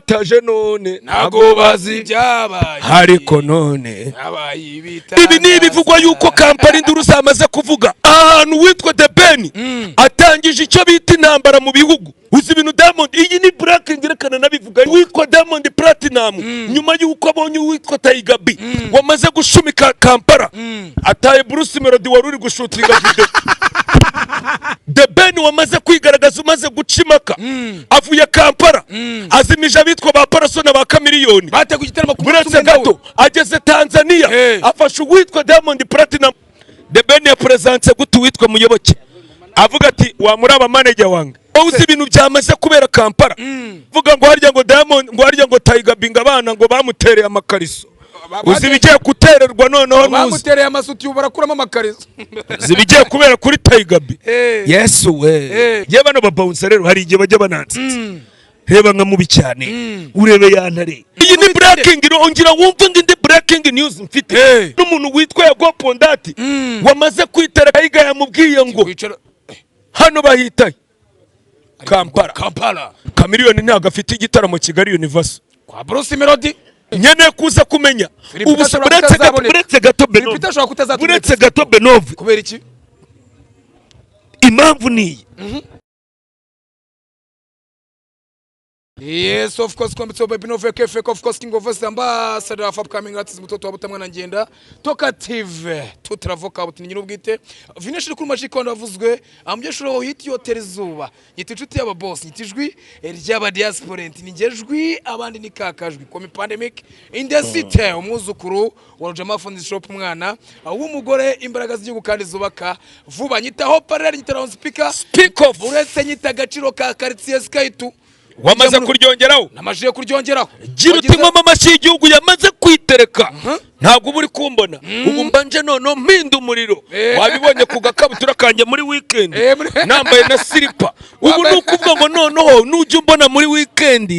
bataje none ntago bazi byabaye ariko none abaye ibita ibi ni ibivugwa yuko kampani nduru zamaze kuvuga ahantu witwa The Ben atangije icyo bita intambara mu bihugu uzi ibintu Diamond iyi ni Black ngerekana nabivuga witwa Diamond Platinum nyuma yuko abonye witwa Tiger B wamaze gushumika Kampala ataye Bruce Melody wari uri gushutinga video The Ben wamaze kwigaragaza umaze gucimaka avuye Kampala azimije abitwa ba Parasona ba Kamiliyoni bate kugitaramo buretse gato ageze Tanzania afashe uwitwa Diamond Platinum The Ben ya presence gutu witwa Muyoboke avuga ati wa muri aba manager wange uzi ibintu byamaze kubera Kampala vuga ngo harya ngo Diamond ngo harya ngo Tiger B ngabana ngo bamutereye amakariso uzi bigiye gutererwa noneho nuzi bamutereye amasuti barakuramo amakariso zibigiye kubera kuri Tiger B Yesu we ye bano babounce rero hari igihe bajya bananze reba nka mubi cyane urebe yantare iyi ni breaking ongira wumva nginde breaking news mfite n'umuntu witwa Yago Pondati wamaze kwitera Tiger yamubwiye ngo hano bahitaye Kampala Kamiliyoni ntago afite igitaramo Kigali Universe kwa Bruce Melody nyene kuza kumenya ubu buretse gato Benove kubera iki impamvu ni Yes, of course, Kombitso Baby Nove KFK, of course, King of West Ambassador of Upcoming Artists, mtoto wa Butamwana ngenda Talkative tutravoka butinyi n'ubwite Vineshire kuri majiko ndavuzwe ambyeshuro hit yo Terizuba nyiti inshuti y'aba boss nyitijwi ry'aba diaspora ningejwi abandi ni kakajwi komi pandemic in the city umwuzukuru wa Rojama Fund Shop mwana w'umugore imbaraga z'igihugu kandi zubaka vuba nyitaho parallel nyitara speaker speak of uretse nyita gaciro ka quartier Skytu wamaze kuryongeraho namajije kuryongeraho gira utima mamashi y'igihugu yamaze kwitereka ntabwo buri kumbona ubu mbanje none mpinda umuriro wabibonye ku gakabutura kanje muri weekend nambaye na silipa ubu nukuvuga ngo noneho nujye umbona muri weekend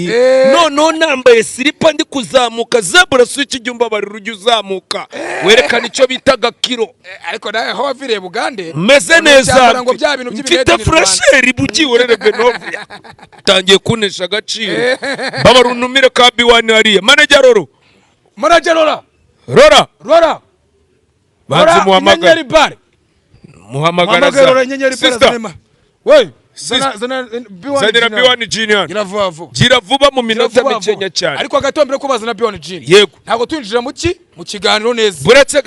noneho nambaye silipa ndi kuzamuka zebra switch jumba bari rujye uzamuka werekana icyo bitaga kilo ariko nawe ho wavire Bugande meze neza mfite fresher bugiye urere Benove tangiye kunesha agaciro babarunumire ka B1 hariya manager Rora banze muhamagara nyenyeri bare we zana B1 Junior gira vuba mu minota mikenya cyane ariko agatombere ko bazana B1 Junior yego ntago twinjira mu kiganiro neza buretse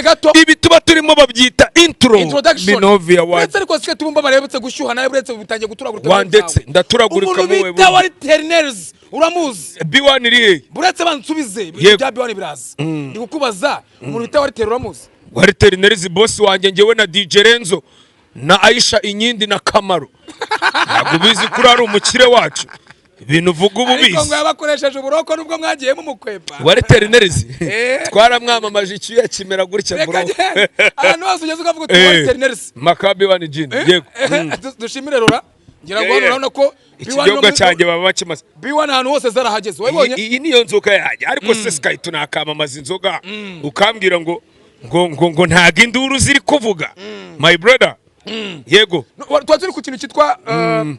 gato ibi tuba turimo babyita intro Benove ya buretse ariko sike tubumba barebetse gushyuha nawe buretse bitangiye guturagurika wandetse ndaturagurika mu wewe wari Terners uramuzi B1 iri buretse bansubize bya B1 biraza ndi kukubaza umuntu bita wari Terners wari Terners boss wanjye ngewe na DJ Renzo na Aisha Inyindi na Kamaro ntabwo bizi kuri ari umukire wacu ibintu uvuga ubu bizi ariko ngo yabakoresheje uburoko nubwo mwagiyemo mukwepa wari Terners twaramwamamaje icyuya kimera gutya bro ahantu hose ugeze ukavuga uti wari Terners Makabi wa Nijini yego dushimire Rora ngira ngo urabona ko ikiyoga cyanjye baba bakimaze B1 ahantu hose zarahageze wabonye iyi niyo nzoga yanjye ariko se Sky tunakamamaza inzoga ukambwira ngo ntago induru ziri kuvuga my brother yego twaturi ku kintu cyitwa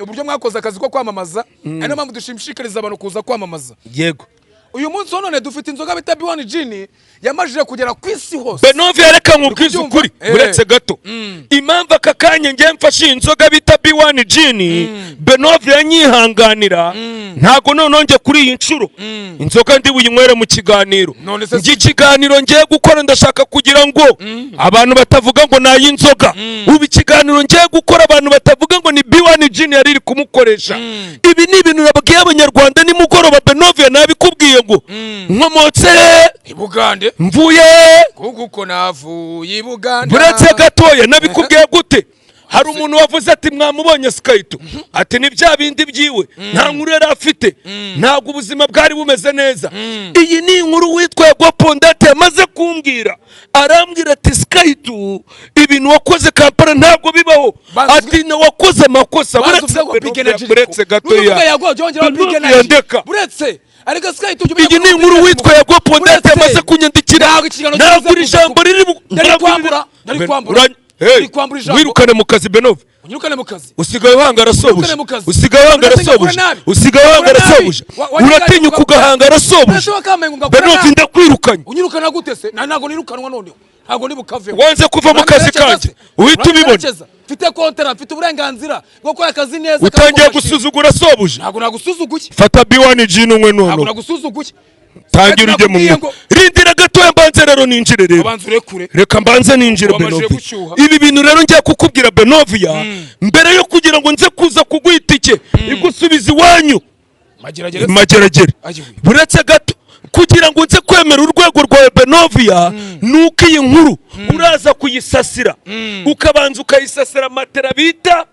uburyo mwakoze akazi ko kwamamaza ari no mpamvu dushimishikariza abantu kuza kwamamaza yego uyu munsi none dufite inzoga bita B1 Gin yamajije kugera ku isi hose Benove yareka nkubwiza ukuri buretse gato impamvu aka kanya ngiye mfashe inzoga bita B1 Gin Benove yanyihanganira ntago nononge kuri iyi ncuro inzoga ndi buyinywere mu kiganiro ikiganiro ngiye gukora ndashaka kugira ngo abantu batavuga ngo nayi inzoga ubu ikiganiro ngiye gukora abantu batavuga ngo ni B1 Gin yari iri kumukoresha ibi ni ibintu nabwiye abanyarwanda ni mugoroba Benove nabikubwiye ngo nkomotse Bugande mvuye kuko navuye Bugande buretse gatoya nabikubwiye gute hari umuntu wavuze ati mwamubonye Skyto ati ni bya bindi byiwe nta nkuru yari afite ntabwo ubuzima bwari bumeze neza iyi ni inkuru witwa Yago Pondati yamaze kumbwira arambwira ati Skyto ibintu wakoze Kampala ntabwo bibaho ati wakoze amakosa buretse gatoya buretse ariko Skyto iyi ni inkuru witwa Yago Pondati yamaze kunyandikira ntabwo iri jambo riri kwambura wirukane mu kazi Benove unyirukane mu kazi usigaye uhangara sobuja usigaye uhangara sobuja usigaye uhangara sobuja uratinyuka ugahangara sobuja Benove ndakwirukanye unyirukana gute se ntago nirukanwa noneho ntago nibukave wanze kuva mu kazi kanje uhita ubibona mfite kontara mfite uburenganzira bwo gukora akazi neza utangiye gusuzugura sobuja ntago nagusuzuguye fata B1G n'umwe ntago nono nagusuzuguye tangira ujye mu mwuka rindira gatoya mbanze rero ninjire rero reka mbanze ninjire Benovia ibi bintu rero ngiye kukubwira Benovia mbere yo kugira ngo nze kuza kuguha itike igusubiza iwanyu mageragere buretse gato kugira ngo nze kwemera urwego rwawe Benovia nuko iyi nkuru uraza kuyisasira ukabanza ukayisasira matera bita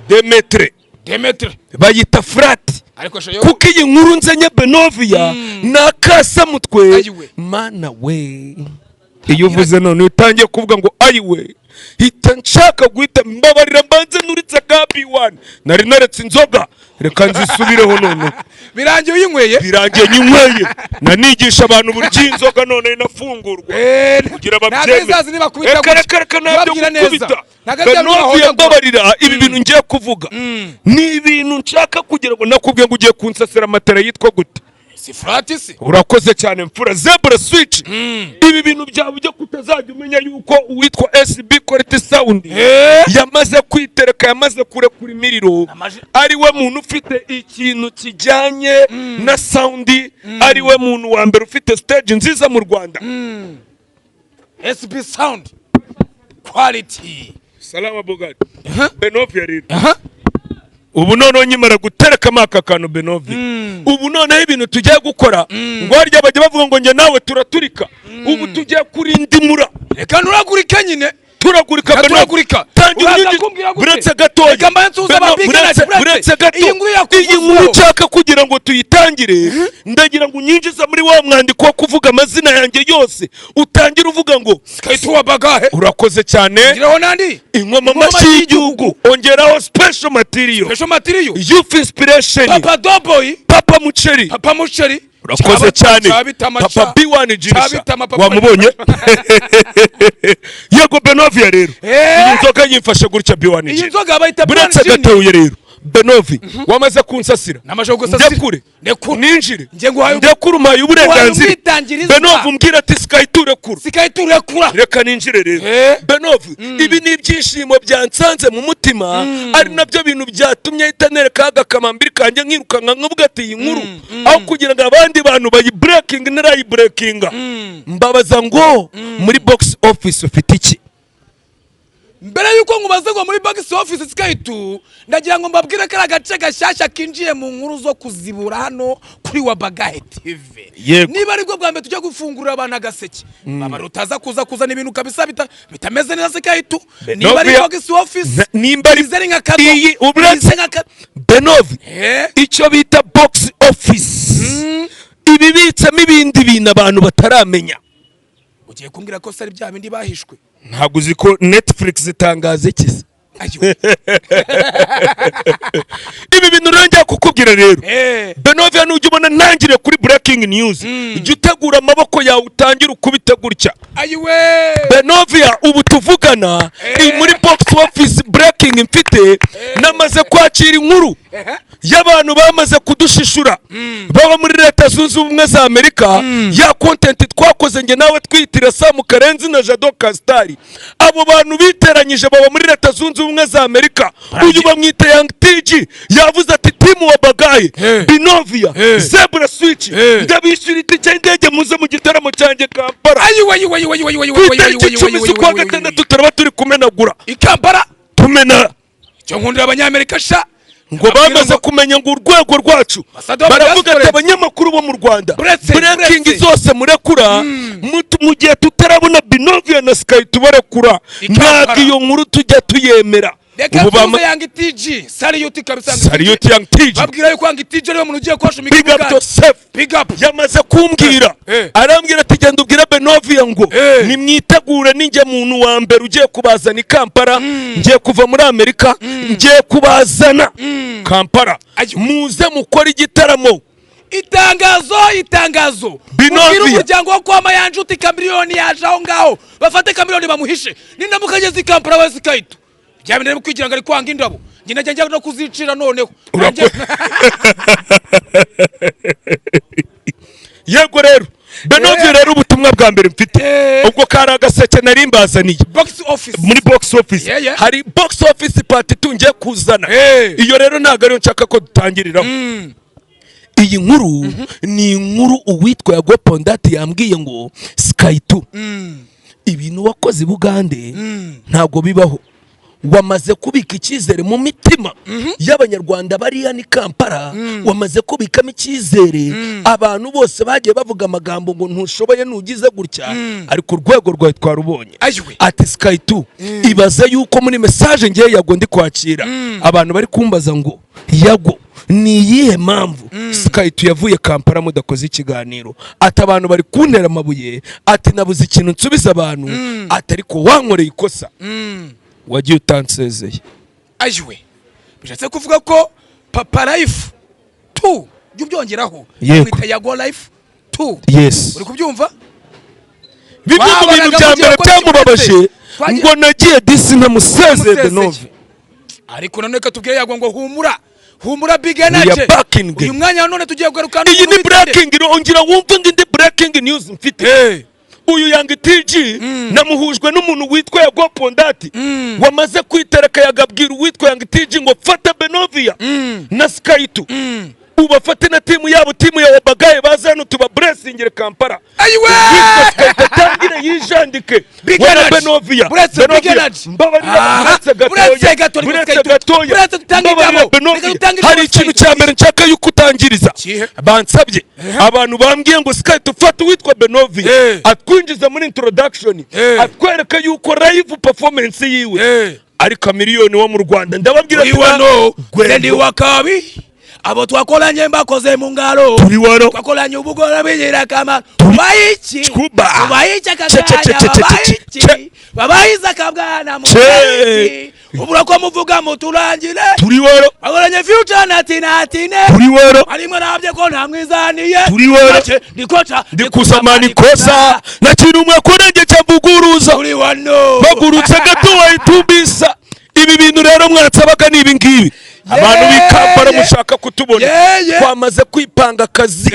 Demetre bayita flat kuko iyi nkuru nzenye Benovia nakasa mutwe mana we iyo uvuze none utangiye kuvuga ngo ayiwe hita nshaka guhita mbabarira mbanze nuritse ka B1 nari naretse inzoga reka nzisubireho none birangiye uyinyweye birangiye nyinyweye nanigisha abantu buryo inzoga none inafungurwa kugira babyemere reka nabyo gukubita Benovia mbabarira ibi bintu ngiye kuvuga ni ibintu nshaka kugira ngo nakubwiye ngo ugiye kunsasira matera yitwa gute Sifratisi urakoze cyane mfura Zebra Switch ibi bintu byawe byo kutazajya umenya yuko uwitwa SB Quality Sound yamaze kwitereka yamaze kurekura imiriro ari we muntu ufite ikintu kijyanye na sound ari we muntu wa mbere ufite stage nziza mu Rwanda SB Sound Quality Salama Bogart Benovia rero ubu none nyimara gutereka maka kantu Benovia ubu none ibintu tugiye gukora ngo harya bajye bavuga ngo nge nawe turaturika ubu tugiye kurindimura reka nuragurika nyine turagurika Benovia buretse gatoya buretse gato iyi nkuru nshaka kugira ngo tuyitangire ndagira ngo unyinjiza muri wa mwandiko wo kuvuga amazina yanjye yose utangira uvuga ngo Skaituwa Bagahe urakoze cyane ngiraho nandi ingoma mashi y'igihugu ongeraho special material youth inspiration Papa Doboy Papa Muceri urakoze cyane Papa B1G wamubonye yego Benovia rero iyi nzoga yimfashe gutya B1G iyi nzoga bayita buretse gateuye rero Benovia wamaze kunsasira ndekure ninjire ndekure umpaye uburenganzira Benovia umbwira ati Skaiturekura reka ninjire rero Benovia ibi ni ibyishimo byansanze mu mutima ari nabyo bintu byatumye itanereka agakamambiri kanjye nkirukanka nkavuga ati iyi nkuru aho kugira ngo abandi bantu bayibreaking narayibreakinga mbabaza ngo muri box office ufite iki mbere yuko ngubaze ngo muri box office Skaitu ndagira ngo mbabwire ko agace gashyashya kinjiye mu nkuru zo kuzibura hano kuri wa Bagahe TV niba ariko bwa mbere tujya gufungurira abantu agaseke baba rutaza kuzana ibintu kabisa bitameze neza Skaitu niba ari box office nimba ari nka kado iyi ubretse Benovia icyo bita box office ibibitsamo ibindi bintu abantu bataramenya ugiye kumbwira ko sari bya bindi bahishwe ntabwo uzi ko Netflix itangaza ikiza ibi bintu rero njya kukubwira rero Benovia nujya ubona ntangire kuri breaking news ijya utegura amaboko yawe utangira ukubita gutya Benovia ubu tuvugana muri box office breaking mfite namaze kwakira inkuru y'abantu bamaze kudushishura baba muri Leta Zunze Ubumwe za Amerika ya content twakoze nge nawe twitira Sam Karenzi na Jado Kastari abo bantu biteranyije baba muri Leta Zunze Ubumwe za Amerika uyu bamwita Young TG yavuze ati timu wa Bagahe Benovia Zebra Switch ndabishyura itike y'indege muze mu gitaramo cyanjye Kampala kwa gatandatu turaba turi kumenagura Kampala tumena cyo nkundira abanyamerika sha ngo bamaze kumenya ngo urwego rwacu baravuga ati abanyamakuru bo mu Rwanda breaking zose murekura mu gihe tutarabona Benovia na Skaitu barekura ntabwo iyo nkuru tujya tuyemera ubu bama Young TG Saliyuti kabisa Saliyuti Young TG babwira yuko Young TG ariwe muntu ugiye kwasha big up yourself big up yamaze kumbwira arambwira ati genda ubwira Benovia ngo nimwitegure ninjye muntu wa mbere ugiye kubazana Kampala ngiye kuva muri Amerika ngiye kubazana Kampala muze mukora igitaramo itangazo mubwira umuryango wo kwa Mayanjuti Chameleone yaje aho ngaho bafate Chameleone bamuhishe ninamukageze Kampala wa Skyto byabine kwigira ngo ari kwanga indabo nyina njya no kuzicira noneho yego rero Benovia rero ubutumwa bwa mbere mfite ubwo kari agaseke nari mbazaniye muri box office hari box office part tungiye kuzana iyo rero ntago ariyo nshaka ko dutangiriraho iyi nkuru ni inkuru uwitwa Yago Pondati yambwiye ngo Skyto ibintu wakoze Bugande ntago bibaho wamaze kubika icyizere mu mitima y'abanyarwanda bari hano Kampala wamaze kubikamo icyizere abantu bose bagiye bavuga amagambo ngo ntushoboye nugize gutya ariko urwego rwawe twarubonye ati Skyto ibaze yuko muri message ngiye Yago ndi kwakira abantu bari kumbaza ngo Yago ni iyihe mpamvu Skyto yavuye Kampala mudakoze ikiganiro ati abantu bari kuntera amabuye ati nabuze ikintu nsubiza abantu ati ariko wankoreye ikosa wagiye utansezeye ajwe bishatse kuvuga ko Papa Life 2 byongeraho mwita Yago Life 2 yes uri kubyumva bimwe mu bintu bya mbere byamubabaje ngo nagiye disi ntamusezeye Benovia ariko none ka tubwiye Yago ngo humura big energy uyu mwanya none tugiye kugaruka iyi ni breaking ongera wumve ngo indi breaking news mfite uyu Young TG namuhujwe n'umuntu witwa Yago Pondati wamaze kwitereka yagabwira uwitwa Young TG ngo fata Benovia na Skyto ubafate na timu yabo timu ya Wabagaye bazano tuba blessingire Kampala ayiwe tangire yijandike wana Benovia buretse gatoya hari ikintu cya mbere nshaka yuko utangiriza bansabye abantu bambwiye ngo Skyto fata witwa Benovia atwinjiza muri introduction atwereka yuko live performance yiwe ari Chameleone wo mu Rwanda ndababwira ndi wakabi abo twakolanye mbakoze mu ngalo twakolanye ubugora bigira kama bayichi akaganya babayiza kabwana mu bayichi ubura ko muvuga muturangire bakolanye future natine arimo nabye ko ntamwizaniye ndikusamani kosa na kintu umwe kurenge cyavuguruza bagurutse gato wayitubisa ibi bintu rero mwatsabaga ni ibingibi abantu b'Ikampala mushaka kutubona twamaze kwipanga akazi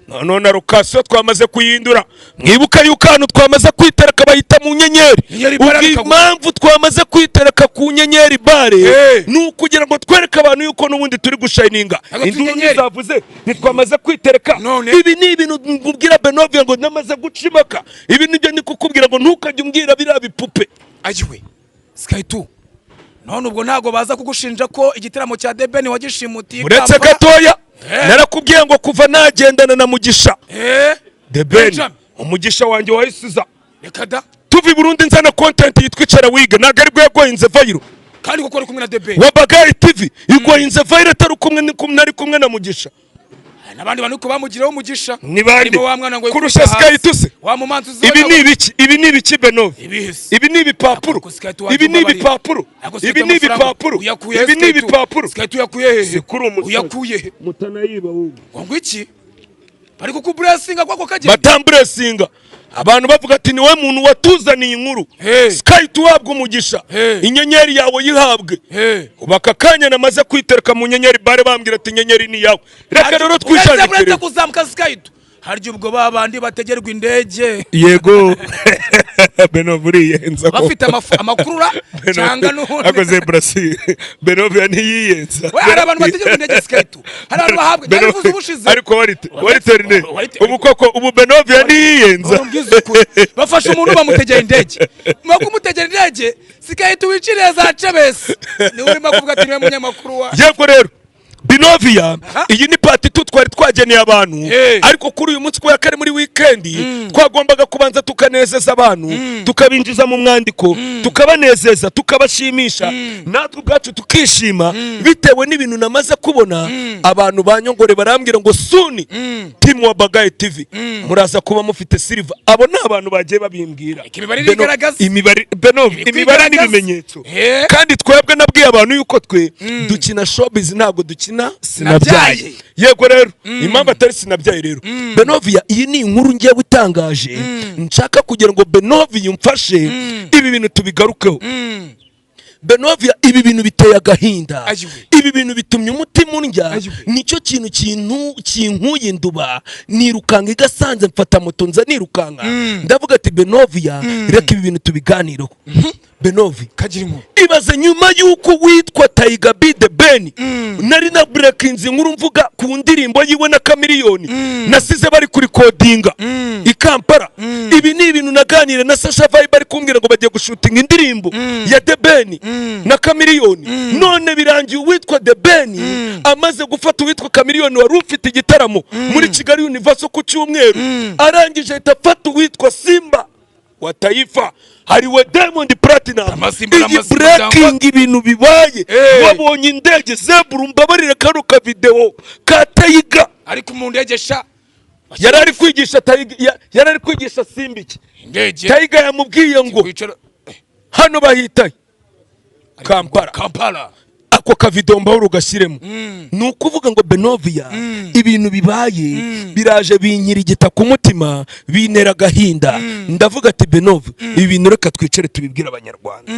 none na location twamaze kuyindura mwibuka yuko hano twamaze kwitereka bayita mu nyenyeri ubw'impamvu twamaze kwitereka ku nyenyeri bare nukugira ngo twereke abantu yuko nubundi turi gushininga induru zavuze ntitwamaze kwitereka ibi ni ibintu mbubwira Benovia ngo namaze gucimaka ibi nibyo ndi kukubwira ngo ntukajye umbwira bira bipupe ajiwe Skyto none ubwo ntago baza kugushinja ko igitaramo cya Debeni wagishimutiye uretse gatoya narakubwiye ngo kuva nagendana na Mugisha Debeni umugisha wanjye wahisiza rekada tuvi Burundi nzana content yitwicara wige naga ari gwegoyinze viral kandi kuko ari kumwe na Debeni Wabagaye TV igoyinze viral atari kumwe na Mugisha nabandi bantu ko bamugiraho umugisha ni bandi kurusha Skyto se ibi ni ibiki Benovia ibi ni ibipapuro Skyto yakuye sikuru uyakuye mutanayiba wowe ngo iki bari kukublessinga kwako kaje batamblesinga abantu bavuga ati niwe muntu watuzaniye inkuru Skyto wabwo umugisha inyenyeri yawe yihabwe bakakanya namaze kwitereka mu nyenyeri bare bambwira ati inyenyeri ni yawe reka rero twishandikire kuzamuka Skyto haryo ubwo babandi bategerwa indege yego Benovia yenza bafite amakurura cyanga n'uhundi akoze Brazil Benovia niyiyenza hari abantu bategerwa indege Skyto hari abantu bahabwe narivuze ubushize ariko wariterine ubu koko ubu Benovia niyiyenza bafashe umuntu bamutegera indege mwako umutegera indege Skyto wicireza Cebes ni urimo kuvuga ati niwe munyamakuru wa yego rero Benovia iyi ni party twari twageneye abantu ariko kuri uyu munsi ko yakare muri weekend twagombaga kubanza tukanezeza abantu tukabinjiza mu mwandiko tukabanezeza tukabashimisha natwe ubwacu tukishima bitewe n'ibintu namaze kubona abantu banyongore barambwira ngo suni team wa Bagaye TV muraza kuba mufite silver abo ni abantu bagiye babimbwira imibare n'ibimenyetso kandi twebwe nabwiye abantu yuko twe dukina showbiz ntago dukina mbona sinabyaye. Yego rero impamvu atari sinabyaye rero Benovia, iyi ni inkuru ngiye gutangaje nshaka kugira ngo Benovia umfashe ibi bintu tubigarukeho. Benovia, ibi bintu biteye agahinda, ibi bintu bitumye umutima undya, nicyo kintu kinkuye induba nirukanga igasanze mfata moto nza nirukanga ndavuga ati Benovia reka ibi bintu tubiganireho. Benovia kagirimo ibaze nyuma yuko witwa Tiger B The Ben nari na breakinzi inkuru mvuga ku ndirimbo yiwe na Chameleone nasize bari kuri codinga i Kampala. Ibi ni ibintu naganira na Sasha Vibe bari kumbwira ngo bagiye gushutinga indirimbo ya The Ben na Chameleone. None birangiye uwitwa The Ben amaze gufata uwitwa Chameleone wari ufite igitaramo muri Kigali Universe ku cyumweru, arangije ahita afata uwitwa Simba wa Taifa hariwe Diamond Platinum. Iyi breaking ibintu bibaye, wabonye indege Zebra mbabarira kano ka video ka Tiger ariko mu ndege sha yarari kwigisha Tiger, yarari kwigisha Simba iki indege. Tiger yamubwiye ngo hano bahitaye Kampala. Ako ka video mbahuru gashyiremo nukuvuga ngo Benovia ibintu bibaye biraje binyirigita ku mutima binera gahinda. Ndavuga ati Benovia ibintu reka twicare tubibwira abanyarwanda.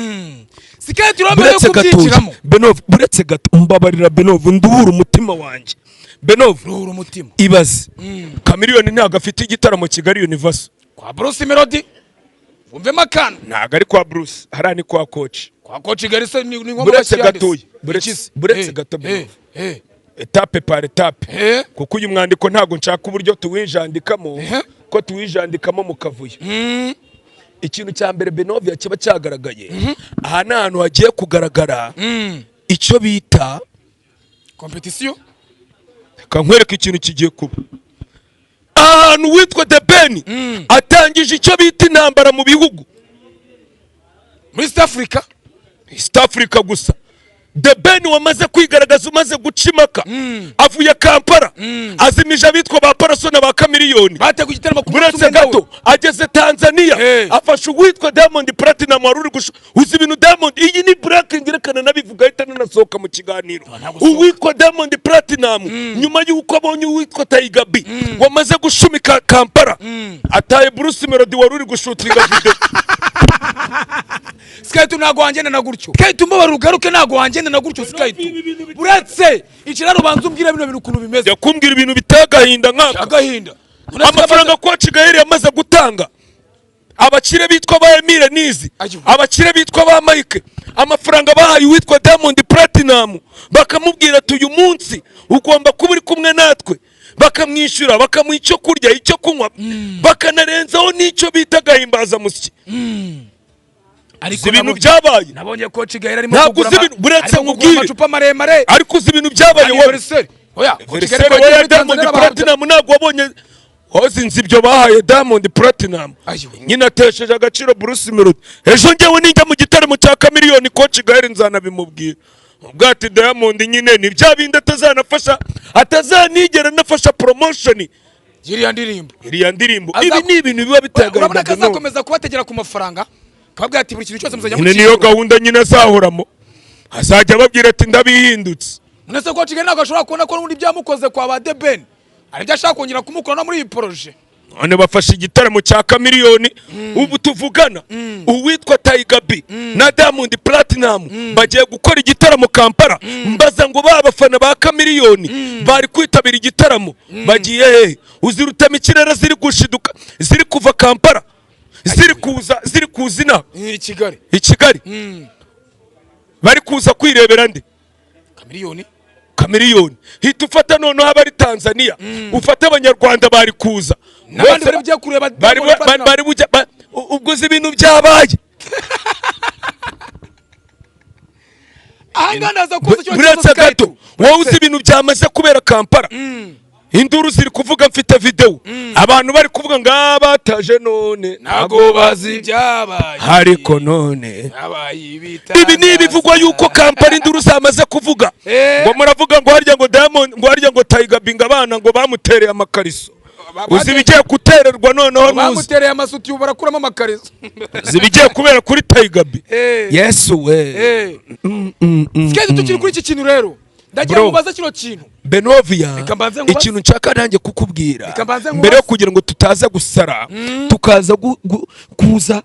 Sikaye turombe yo kubyikiramo Benovia, buretse gato mbabarira Benovia nduhura umutima wanjye. Benovia ruhura umutima ibaze Chameleone ntago afite igitaramo Kigali Universe kwa Bruce Melody. Umve makana ntago ari kwa Bruce, harani kwa coach Kigali se ni ngombwa buretse gato gato etape par etape kuko uyu mwandiko ntago nshaka uburyo tuwijandikamo ko tuwijandikamo mu kavuyo. Ikintu cya mbere Benovia kiba cyagaragaye aha ni ahantu hagiye kugaragara icyo bita competition. Kankwereka ikintu kigiye kuba ahantu witwa The Ben atangije icyo bita intambara mu bihugu muri East Africa gusa. The Ben wamaze kwigaragaza, umaze gucimaka avuye Kampala azimije abitwa ba Parasona ba Chameleone bate ku gitaramo ku buretse gato ageze Tanzania afashe uwitwa Diamond Platinum waruri uzi ibintu Diamond. Iyi ni breaking irekana nabivuga ahita nanasohoka mu kiganiro. Uwitwa Diamond Platinum nyuma y'uko abonye uwitwa Tiger B wamaze gushumika Kampala ataye Bruce Melody waruri gushutinga video. Skype nago wangenda na gutyo Skype mbabara ugaruke nago wangenda na gutyo Skype buretse ikiraro banza umbwira bino bintu ukuntu bimeze. Yakumbwira ibintu bitagahinda nkaka agahinda amafaranga kwa Kigali yamaze gutanga abakire bitwa ba Emile Nizi, abakire bitwa ba Mike, amafaranga bahaye witwa Diamond Platinum bakamubwira ati uyu munsi ugomba kuba uri kumwe natwe, bakamwishyura bakamuha icyo kurya icyo kunywa bakanarenzaho n'icyo bita gahimbaza musyi. Ariko ibintu byabaye nabonye ko Kigali arimo kugura buretse amacupa maremare ariko uzi ibintu byabaye wowe oya Kigali ya Diamond Platinum ntabwo wabonye hozinze ibyo bahaye Diamond Platinum nyine atesheje agaciro Bruce Melody. Ejo ngewe ninjya mu gitaramo cya Chameleone ko Kigali nzanabimubwira ubwati Diamond nyine ni bya bindi atazanafasha atazanigera nafasha promotion iriya ndirimbo ibi ni ibintu biba bitagaragara. Urabona kazakomeza kubategera ku mafaranga kabwa ati buri kintu cyose muzajya mu niyo gahunda nyine azahoramo azajya babwira ati ndabihindutse. Nese ko Kigali ntabwo ashobora kubona ko n'ubundi byamukoze kwa ba The Ben ari byo ashaka kongera kumukora no muri iyi projet. None bafashe igitaramo cya Chameleone ubu tuvugana uwitwa Tiger B na Diamond Platinum bagiye gukora igitaramo Kampala. Mbaza ngo babafana ba Chameleone bari kwitabira igitaramo bagiye he? Uzirutama ikirere ziri gushiduka ziri kuva Kampala ziri kuzina i Kigali bari kuza kwirebera ndi Chameleone. Hita ufata noneho abari Tanzania ufata abanyarwanda bari kuza n'abandi bari bujya kureba bari bujya ubwo ibintu byabaye ahangaza kuza cyo buretse gato wowe uzi ibintu byamaze kubera Kampala. Induru ziri kuvuga mfite video abantu bari kuvuga ngabataje none nago bazi byabaye ariko none ibi ni bivugwa yuko Kampala induru zamaze kuvuga ngo muravuga ngo harya ngo Diamond ngo harya ngo Tiger B ngabana ngo bamutereye amakariso. Uzi bigiye gutererwa noneho bamutereye amasuti barakuramo amakariso zibigiye kubera kuri Tiger B. Yesu we Skate tukiri kuri iki kintu rero ndagira ngo baze kino kintu Benovia ikintu nshaka nanjye kukubwira mbere yo kugira ngo tutaza gusara tukaza kuza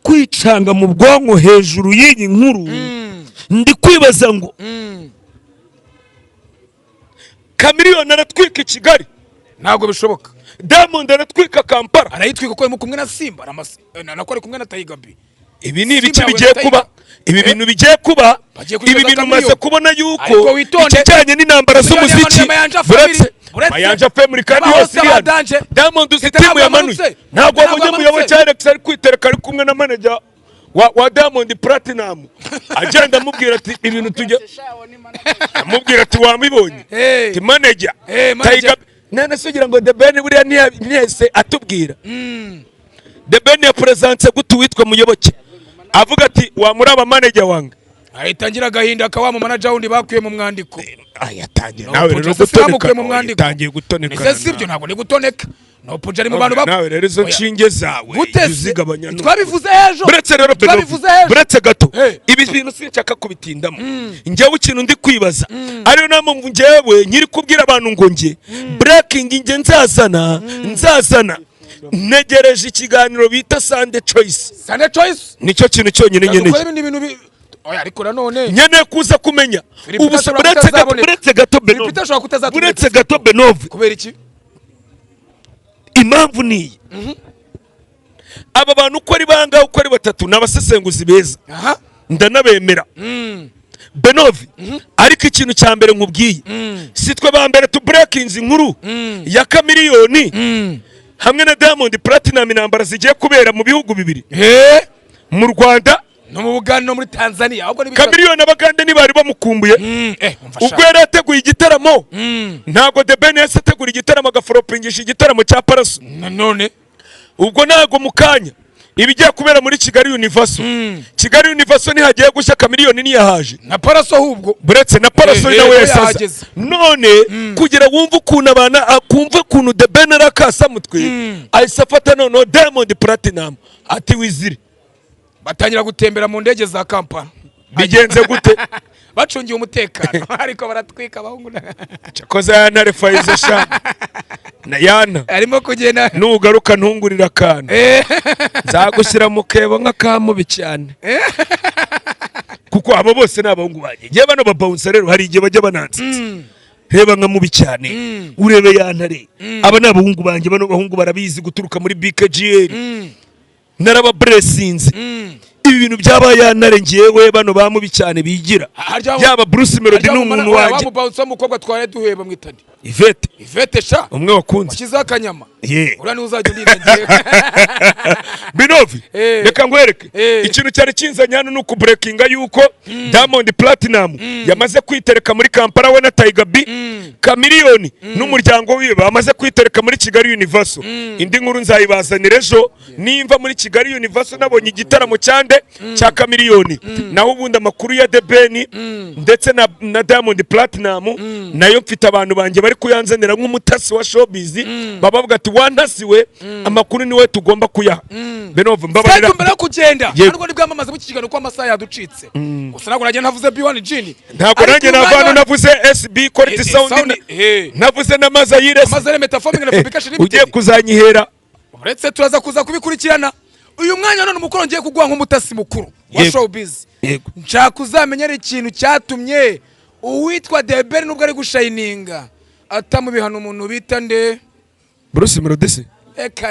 kwicanga mu bwonko hejuru y'iyi nkuru ndi kwibaza ngo Chameleone aratwika i Kigali ntabwo bishoboka. Diamond aratwika Kampala arayitwika ko ari kumwe na Simba nakore kumwe na Tiger B. Ibi ni ibiki bigiye kuba, ibi bintu bigiye kuba, ibi bintu maze kubona yuko ikijyanye n'intambara z'umuziki Mayanja Family kandi hose iriya Diamond uzi timu yamanutse ntabwo wabonye muyoboke Alex ari kwitereka ari kumwe na manager wa Diamond Platinum agenda amubwira ati ibintu tujya amubwira ati wamibonye ti manager Tiger nane sugira ngo The Ben buriya ntiyese atubwira The Ben ya presence gutu witwa muyoboke avuga ati wamuraba manager wange ahitangira gahinda akawa mu manager wundi bakwiye mu mwandiko ayatangiye nawe rero gutoneka mu mwandiko tangiye gutoneka ese sibyo ntabwo ni gutoneka no pujari mu bantu nawe rero izo nshinge zawe uzigabanya twabivuze ejo buretse rero buretse gato ibi bintu sinshaka kubitindamo njyewe ikintu ndi kwibaza ariyo namo njyewe nyiri kubwira abantu ngo nge breaking nge nzazana negereje ikiganiro bita Sunday Choice nicyo kintu cyonyine nyeneye oya ariko nanone nyene kuza kumenya buretse gato Benove kubera iki impamvu ni aba bantu uko ari banga uko ari batatu n'abasesenguzi beza ndanabemera Benove ariko ikintu cya mbere nkubwiye sitwe ba mbere tu breakings inkuru ya Chameleone hamwe na Diamond Platinum intambara zigiye kubera mu bihugu bibiri mu Rwanda no mu Buganda no muri Tanzania ahubwo Chameleone n'abagande ntibari bamukumbuye ubwo yari ateguye igitaramo ntago The Ben yase ategura igitaramo agaforopingisha igitaramo cya Paraso none ubwo ntago mukanya ibigiye kubera muri Kigali Universo nihagiye gushya Chameleone niyahaje na Paraso ahubwo buretse na Paraso nawe yasaza none kugira wumva ukuntu abana akumva ukuntu The Ben arakasa mutwe ayisafata none Diamond Platinum ati wizire batangira gutembera mu ndege za Kampala bigenze gute bacungiye umutekano ariko baratwika abahungu cyakoza yana refaize sha na yana arimo kugenda nugaruka ntungurira kana zagushyira mu kebo nk'akamubi cyane kuko abo bose n'abahungu banje ngiye bano babounce rero hari igihe bajya bananze reba nka mubi cyane urebe yantare aba n'abahungu banje bano bahungu barabizi guturuka muri BKGL naraba blessings ibi bintu byabaye yanare ngiyewe bano bamubi cyane bigira yaba Bruce Melody n'umuntu wanje bamubounce umukobwa tware duheba mwitani Ivete sha umwe wakunze kiza kanyama ura ni uzajya ndingiye Benove reka ngwereke ikintu cyari kinzanya hano nuko breakinga yuko Diamond Platinum yamaze kwitereka muri Kampala we na Tiger B Chameleone n'umuryango wiwe bamaze kwitereka muri Kigali Universo indi nkuru nzayibazanira ejo nimva muri Kigali Universo nabonye igitaramo cyande cya Chameleone naho ubundi amakuru ya The Ben ndetse na Diamond Platinum nayo mfite abantu banje bari kuyanzanira nk'umutasi wa showbiz babavuga ati wantasiwe amakuru niwe tugomba kuyaha Benove mbabarira mbere yo kugenda ariko nibwamamaza mu kigano ko amasaha yaducitse gusa nako nagiye navuze B1 Genie ntabwo nanjye navano navuze SB quality sound navuze na Mazayire metaphoming na publication limited ugiye kuzanyihera uretse turaza kuza kubikurikirana uyu mwanya none umukoro ngiye kugwa nk'umutasi mukuru wa showbiz nshaka uzamenya ari ikintu cyatumye uwitwa The Ben nubwo ari gushininga atamubihana umuntu bita nde Bruce Melody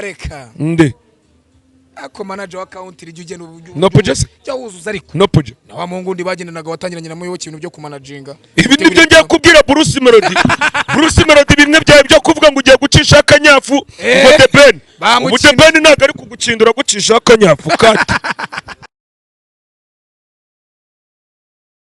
reka nde ako manager wa account rijye no pujese cyawuzuza ariko no puje na wa mungu ndi bagendanaga watangiranye na muyoboke ibintu byo kumanaginga ibi nibyo ngiye kubwira Bruce Melody bimwe byawe byo kuvuga ngo ugiye gucisha akanyafu ngo The Ben ntabwo ari kugukindura gucisha akanyafu kati